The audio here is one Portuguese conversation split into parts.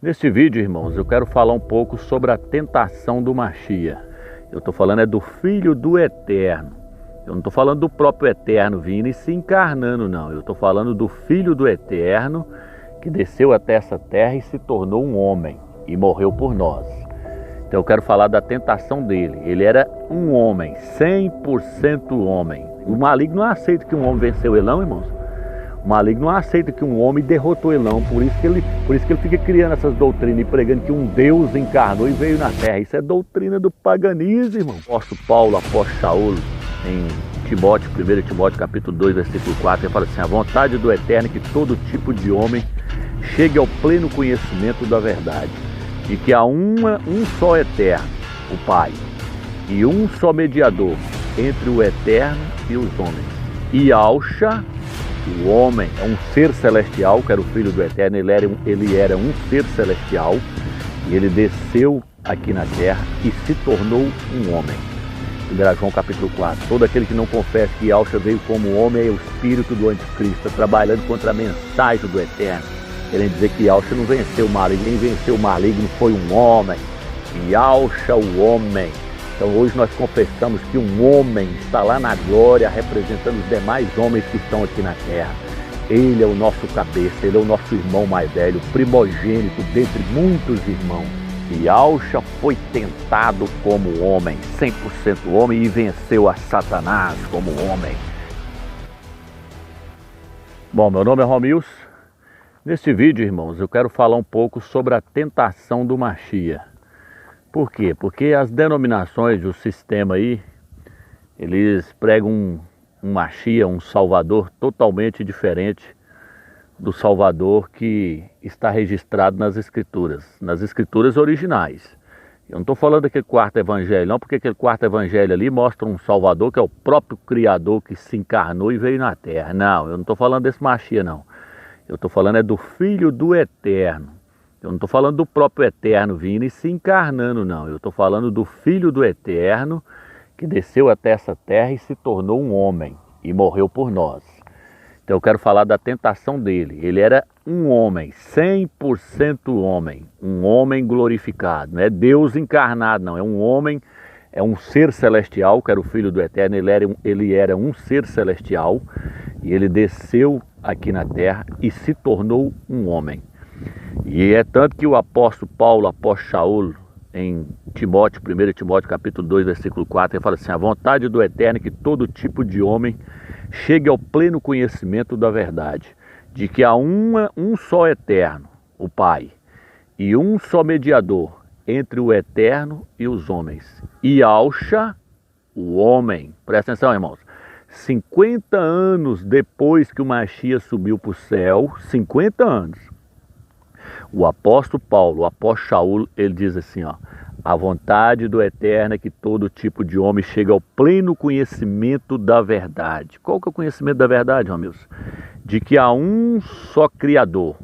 Neste vídeo, irmãos, eu quero falar um pouco sobre a tentação do Mashiach. Eu estou falando do Filho do Eterno. Eu não estou falando do próprio Eterno vindo e se encarnando, não. Eu estou falando do Filho do Eterno que desceu até essa terra e se tornou um homem e morreu por nós. Então eu quero falar da tentação dele. Ele era um homem, 100% homem. O maligno não aceita que um homem venceu ele, não, irmãos. O maligno não aceita que um homem derrotou ele, não. Por isso que ele fica criando essas doutrinas e pregando que um Deus encarnou e veio na terra. Isso é doutrina do paganismo, irmão. Apóstolo Paulo, apóstolo Saul, em Timóteo, 1 Timóteo capítulo 2, versículo 4, ele fala assim: a vontade do Eterno é que todo tipo de homem chegue ao pleno conhecimento da verdade, de que há um só Eterno, o Pai, e um só mediador entre o Eterno e os homens. E Yahshua, o homem, é um ser celestial, que era o Filho do Eterno. Ele era um ser celestial, e ele desceu aqui na terra e se tornou um homem. 1 João capítulo 4, todo aquele que não confessa que Yahshua veio como homem é o espírito do anticristo, trabalhando contra a mensagem do Eterno, querendo dizer que Yahshua não venceu o maligno, nem venceu o maligno, foi um homem. Yahshua, o homem. Então hoje nós confessamos que um homem está lá na glória representando os demais homens que estão aqui na terra. Ele é o nosso cabeça, ele é o nosso irmão mais velho, primogênito dentre muitos irmãos. E Yahshua foi tentado como homem, 100% homem, e venceu a Satanás como homem. Bom, meu nome é Romilson. Neste vídeo, irmãos, eu quero falar um pouco sobre a tentação do Mashiach. Por quê? Porque as denominações do sistema aí, eles pregam um Mashiach, um Salvador totalmente diferente do Salvador que está registrado nas Escrituras originais. Eu não estou falando daquele quarto evangelho não, porque aquele quarto evangelho ali mostra um Salvador que é o próprio Criador que se encarnou e veio na terra. Não, eu não estou falando desse Mashiach não. Eu estou falando do Filho do Eterno. Eu não estou falando do próprio Eterno vindo e se encarnando, não. Eu estou falando do Filho do Eterno que desceu até essa terra e se tornou um homem e morreu por nós. Então eu quero falar da tentação dele. Ele era um homem, 100% homem. Um homem glorificado. Não é Deus encarnado, não. É um homem, é um ser celestial, que era o Filho do Eterno. Ele era um ser celestial e ele desceu aqui na terra e se tornou um homem. E é tanto que o apóstolo Paulo, apóstolo Saul, em Timóteo, 1 Timóteo capítulo 2, versículo 4, ele fala assim: a vontade do Eterno é que todo tipo de homem chegue ao pleno conhecimento da verdade, de que há um só Eterno, o Pai, e um só mediador entre o Eterno e os homens, e Yahshua, o homem. Presta atenção, irmãos. 50 anos depois que o Mashiach subiu para o céu, 50 anos, o apóstolo Paulo, o apóstolo Saul, ele diz assim, ó: a vontade do Eterno é que todo tipo de homem chegue ao pleno conhecimento da verdade. Qual que é o conhecimento da verdade, Romilson? De que há um só Criador,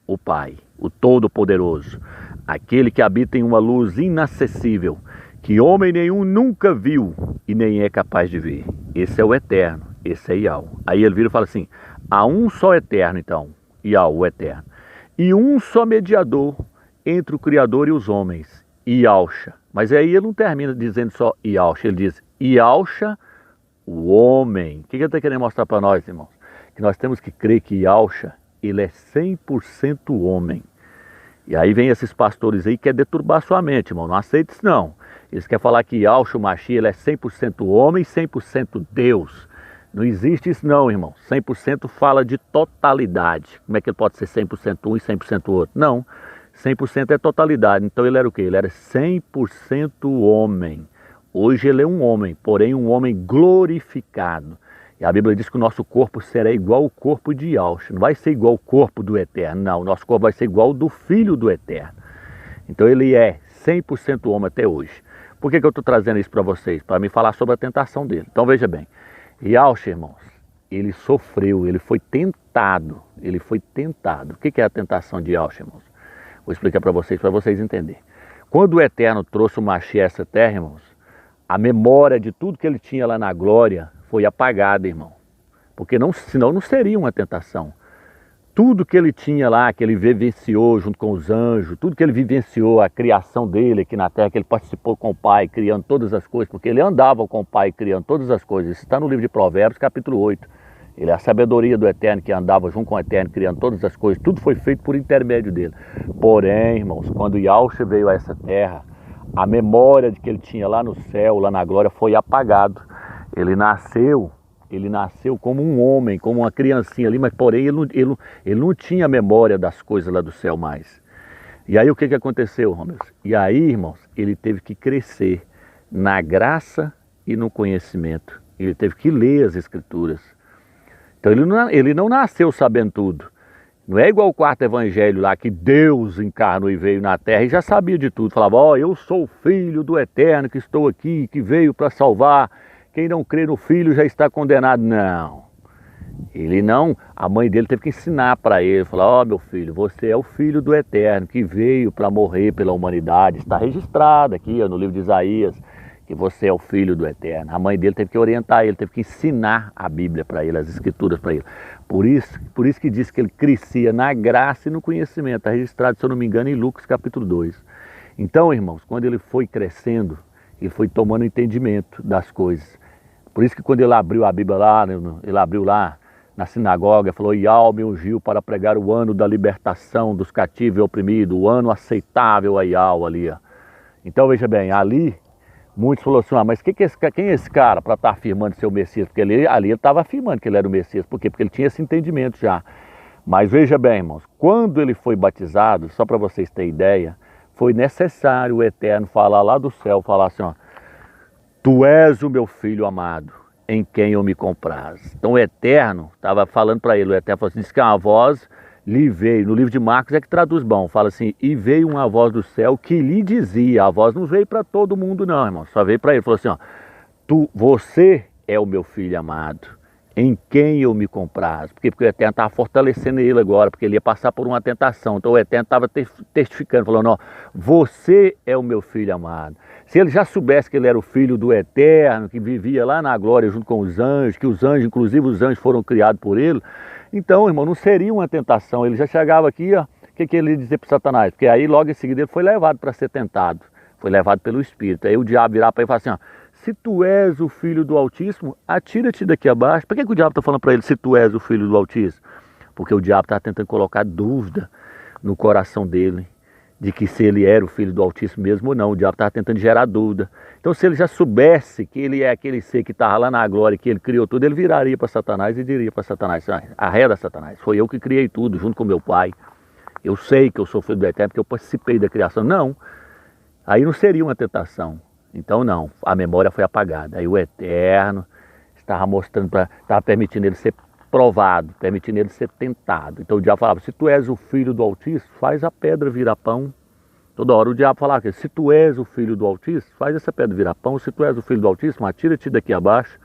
o Pai, o Todo-Poderoso, aquele que habita em uma luz inacessível, que homem nenhum nunca viu e nem é capaz de ver. Esse é o Eterno, esse é Yahweh. Aí ele vira e fala assim: há um só Eterno, então, Yahweh, o Eterno, e um só mediador entre o Criador e os homens, Yahshua. Mas aí ele não termina dizendo só Yahshua, ele diz Yahshua, o homem. O que ele está querendo mostrar para nós, irmãos? Que nós temos que crer que Yahshua, ele é 100% homem. E aí vem esses pastores aí que querem deturbar sua mente, irmão. Não aceita isso não. Eles querem falar que Yahshua, o Mashiach, ele é 100% homem e 100% Deus. Não existe isso não, irmão. 100% fala de totalidade. Como é que ele pode ser 100% um e 100% outro? Não. 100% é totalidade. Então ele era o quê? Ele era 100% homem. Hoje ele é um homem, porém um homem glorificado. E a Bíblia diz que o nosso corpo será igual ao corpo de Yahshua. Não vai ser igual ao corpo do Eterno, não. O nosso corpo vai ser igual ao do Filho do Eterno. Então ele é 100% homem até hoje. Por que eu estou trazendo isso para vocês? Para me falar sobre a tentação dele. Então veja bem. Yahshua, irmãos, ele sofreu, ele foi tentado. Ele foi tentado. O que é a tentação de Yahshua, irmãos? Vou explicar para vocês entenderem. Quando o Eterno trouxe o Mashiach a essa terra, irmãos, a memória de tudo que ele tinha lá na glória foi apagada, irmão. Porque senão não seria uma tentação. tudo que ele tinha lá, que ele vivenciou junto com os anjos, tudo que ele vivenciou, a criação dele aqui na terra, que ele participou com o Pai, criando todas as coisas, porque ele andava com o Pai, criando todas as coisas. Isso está no livro de Provérbios, capítulo 8. Ele é a sabedoria do Eterno, que andava junto com o Eterno, criando todas as coisas. Tudo foi feito por intermédio dele. Porém, irmãos, quando Yahushua veio a essa terra, a memória de que ele tinha lá no céu, lá na glória, foi apagado. Ele nasceu como um homem, como uma criancinha ali, mas porém ele não tinha memória das coisas lá do céu mais. E aí o que aconteceu, Romeu? E aí, irmãos, ele teve que crescer na graça e no conhecimento. Ele teve que ler as Escrituras. Então ele não nasceu sabendo tudo. Não é igual o quarto evangelho lá, que Deus encarnou e veio na terra e já sabia de tudo. Falava, ó, eu sou o filho do Eterno que estou aqui, que veio para salvar. Quem não crê no filho já está condenado. Não. Ele não, a mãe dele teve que ensinar para ele, falar, ó, meu filho, você é o filho do Eterno que veio para morrer pela humanidade. Está registrado aqui ó, no livro de Isaías, que você é o filho do Eterno. A mãe dele teve que orientar ele, teve que ensinar a Bíblia para ele, as Escrituras para ele. Por isso que diz que ele crescia na graça e no conhecimento. Está registrado, se eu não me engano, em Lucas capítulo 2. Então, irmãos, quando ele foi crescendo, ele foi tomando entendimento das coisas. Por isso que quando ele abriu a Bíblia lá, ele abriu lá na sinagoga, falou, Yahuwah me ungiu para pregar o ano da libertação dos cativos e oprimidos, o ano aceitável a Yahuwah ali. Ó. Então, veja bem, ali, muitos falaram assim, mas quem é esse cara para estar afirmando ser o Messias? Porque ali ele estava afirmando que ele era o Messias. Por quê? Porque ele tinha esse entendimento já. Mas veja bem, irmãos, quando ele foi batizado, só para vocês terem ideia, foi necessário o Eterno falar lá do céu, falar assim, ó, tu és o meu filho amado, em quem eu me compraz. Então o Eterno estava falando para ele, o Eterno falou assim, diz que uma voz lhe veio, no livro de Marcos é que traduz bom, fala assim, e veio uma voz do céu que lhe dizia, a voz não veio para todo mundo não, irmão, só veio para ele, falou assim, ó, você é o meu filho amado, em quem eu me compraz. Porque o Eterno estava fortalecendo ele agora, porque ele ia passar por uma tentação. Então o Eterno estava testificando, falando, ó, você é o meu filho amado. Se ele já soubesse que ele era o filho do Eterno, que vivia lá na glória junto com os anjos, que os anjos, inclusive os anjos foram criados por ele, então, irmão, não seria uma tentação. Ele já chegava aqui, ó, o que ele ia dizer para Satanás? Porque aí logo em seguida ele foi levado para ser tentado, foi levado pelo Espírito. Aí o diabo virar para ele e falar assim, ó, se tu és o filho do Altíssimo, atira-te daqui abaixo. Por que o diabo está falando para ele, se tu és o filho do Altíssimo? Porque o diabo está tentando colocar dúvida no coração dele, de que se ele era o filho do Altíssimo mesmo ou não. O diabo estava tentando gerar dúvida. Então se ele já soubesse que ele é aquele ser que estava lá na glória, que ele criou tudo, ele viraria para Satanás e diria para Satanás, arreda Satanás, foi eu que criei tudo junto com meu pai. Eu sei que eu sou filho do Eterno porque eu participei da criação. Não, aí não seria uma tentação. Então não, a memória foi apagada. Aí o Eterno estava mostrando, estava permitindo ele ser provado, permitindo ele ser tentado. Então o diabo falava, se tu és o filho do Altíssimo, faz a pedra virar pão. Toda hora o diabo falava, se tu és o filho do Altíssimo, faz essa pedra virar pão. Se tu és o filho do Altíssimo, atira-te daqui abaixo.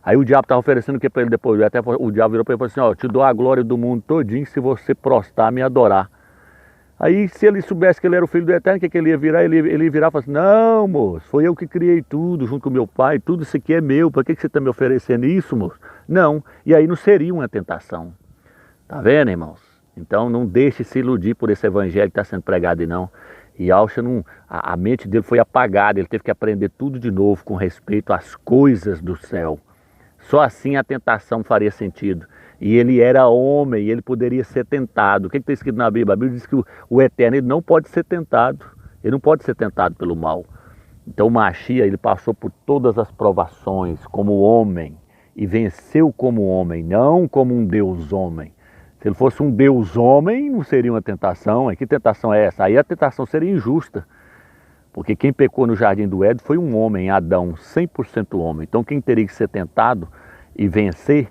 Aí o diabo estava oferecendo o que para ele depois? Até o diabo virou para ele e falou assim, ó, te dou a glória do mundo todinho se você prostrar, me adorar. Aí, se ele soubesse que ele era o filho do Eterno, o que ele ia virar? Ele ia virar e falar assim, não, moço, foi eu que criei tudo, junto com meu pai, tudo isso aqui é meu, para que você está me oferecendo isso, moço? Não, e aí não seria uma tentação. Tá vendo, irmãos? Então, não deixe se iludir por esse evangelho que está sendo pregado, não. E Yahushua, a mente dele foi apagada, ele teve que aprender tudo de novo com respeito às coisas do céu. Só assim a tentação faria sentido. E ele era homem, ele poderia ser tentado. O que está escrito na Bíblia? A Bíblia diz que o Eterno ele não pode ser tentado. Ele não pode ser tentado pelo mal. Então o Mashiach, ele passou por todas as provações como homem. E venceu como homem, não como um Deus homem. Se ele fosse um Deus homem, não seria uma tentação. Que tentação é essa? Aí a tentação seria injusta. Porque quem pecou no Jardim do Éden foi um homem, Adão, 100% homem. Então quem teria que ser tentado e vencer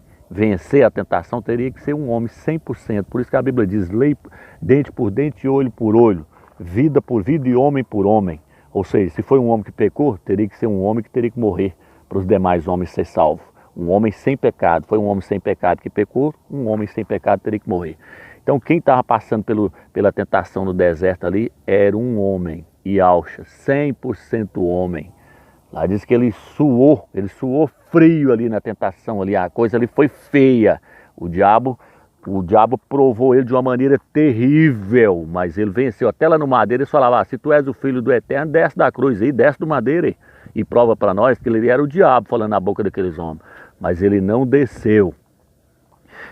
a tentação, teria que ser um homem 100%. Por isso que a Bíblia diz, lei dente por dente, olho por olho, vida por vida e homem por homem. Ou seja, se foi um homem que pecou, teria que ser um homem que teria que morrer para os demais homens ser salvos. Um homem sem pecado, foi um homem sem pecado que pecou, um homem sem pecado teria que morrer. Então quem estava passando pela tentação no deserto ali era um homem, Yahushua, 100% homem. Lá diz que ele suou frio ali na tentação, ali, a coisa ali foi feia. O diabo O diabo provou ele de uma maneira terrível, mas ele venceu. Até lá no madeiro eles falavam, se tu és o filho do Eterno, desce da cruz aí, desce do madeiro aí. E prova para nós que ele era o diabo falando na boca daqueles homens. Mas ele não desceu.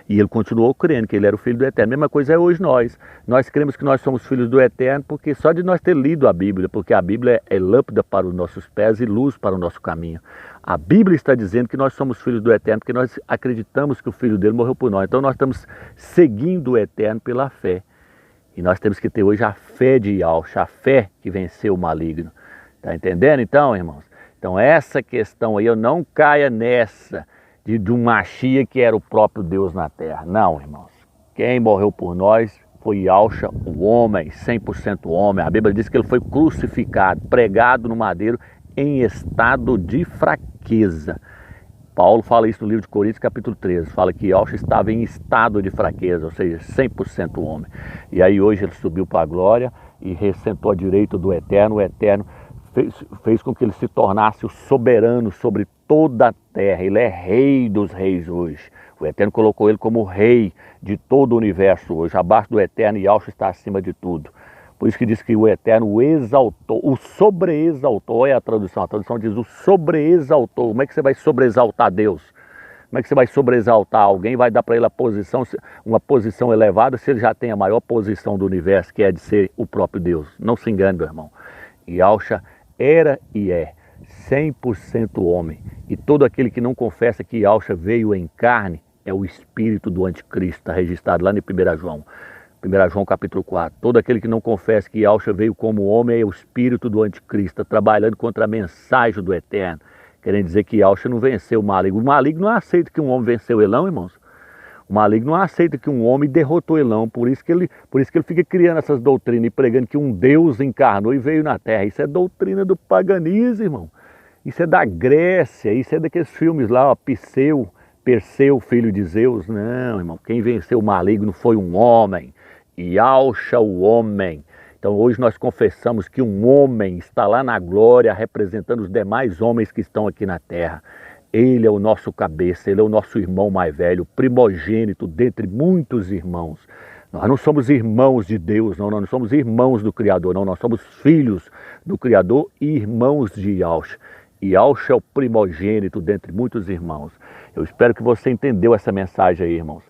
E ele continuou crendo que ele era o Filho do Eterno. A mesma coisa é hoje nós. Nós cremos que nós somos filhos do Eterno porque só de nós ter lido a Bíblia, porque a Bíblia é lâmpada para os nossos pés e luz para o nosso caminho. A Bíblia está dizendo que nós somos filhos do Eterno porque nós acreditamos que o Filho dele morreu por nós. Então nós estamos seguindo o Eterno pela fé. E nós temos que ter hoje a fé de Yahshua, a fé que venceu o maligno. Está entendendo então, irmãos? Então essa questão aí, eu não caia nessa de um Mashiach que era o próprio Deus na terra. Não, irmãos. Quem morreu por nós foi Yahshua, o homem, 100% homem. A Bíblia diz que ele foi crucificado, pregado no madeiro em estado de fraqueza. Paulo fala isso no livro de Coríntios, capítulo 13. Fala que Yahshua estava em estado de fraqueza, ou seja, 100% homem. E aí hoje ele subiu para a glória e ressentou à direita do Eterno. O Eterno fez com que ele se tornasse o soberano sobre toda a terra. Ele é rei dos reis hoje. O Eterno colocou ele como rei de todo o universo hoje. Abaixo do Eterno, Yahshua está acima de tudo. Por isso que diz que o Eterno o exaltou, o sobreexaltou. Olha a tradução diz o sobreexaltou. Como é que você vai sobreexaltar Deus? Como é que você vai sobreexaltar alguém? Vai dar para ele uma posição elevada se ele já tem a maior posição do universo, que é de ser o próprio Deus. Não se engane, meu irmão. Yahshua era e é 100% homem. E todo aquele que não confessa que Yahshua veio em carne é o espírito do anticristo. Está registrado lá em 1 João. 1 João capítulo 4. Todo aquele que não confessa que Yahshua veio como homem é o espírito do anticristo. Está trabalhando contra a mensagem do Eterno. Querendo dizer que Yahshua não venceu o maligno. O maligno não aceita que um homem venceu ele não, irmãos. O maligno não aceita que um homem derrotou ele não. Por isso que ele fica criando essas doutrinas e pregando que um Deus encarnou e veio na terra. Isso é doutrina do paganismo, irmão. Isso é da Grécia, isso é daqueles filmes lá, ó, Perseu, filho de Zeus. Não, irmão, quem venceu o maligno foi um homem. Yahshua, o homem. Então hoje nós confessamos que um homem está lá na glória representando os demais homens que estão aqui na terra. Ele é o nosso cabeça, ele é o nosso irmão mais velho, primogênito dentre muitos irmãos. Nós não somos irmãos de Deus, não, nós não somos irmãos do Criador, não, nós somos filhos do Criador e irmãos de Yahshua. Yahshua é o primogênito dentre muitos irmãos. Eu espero que você entendeu essa mensagem aí, irmãos.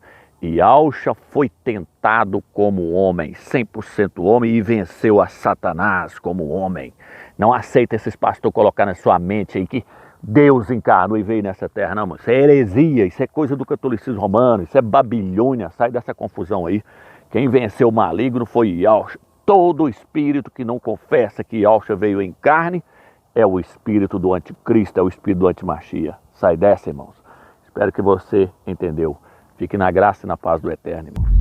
Yahshua foi tentado como homem, 100% homem, e venceu a Satanás como homem. Não aceita esses pastores colocar na sua mente aí que Deus encarnou e veio nessa terra, não, mano. Isso é heresia, isso é coisa do catolicismo romano, isso é Babilônia, sai dessa confusão aí. Quem venceu o maligno foi Yahshua. Todo espírito que não confessa que Yahshua veio em carne é o espírito do anticristo, é o espírito do antimachia. Sai dessa, irmãos. Espero que você entendeu. Fique na graça e na paz do Eterno, irmãos.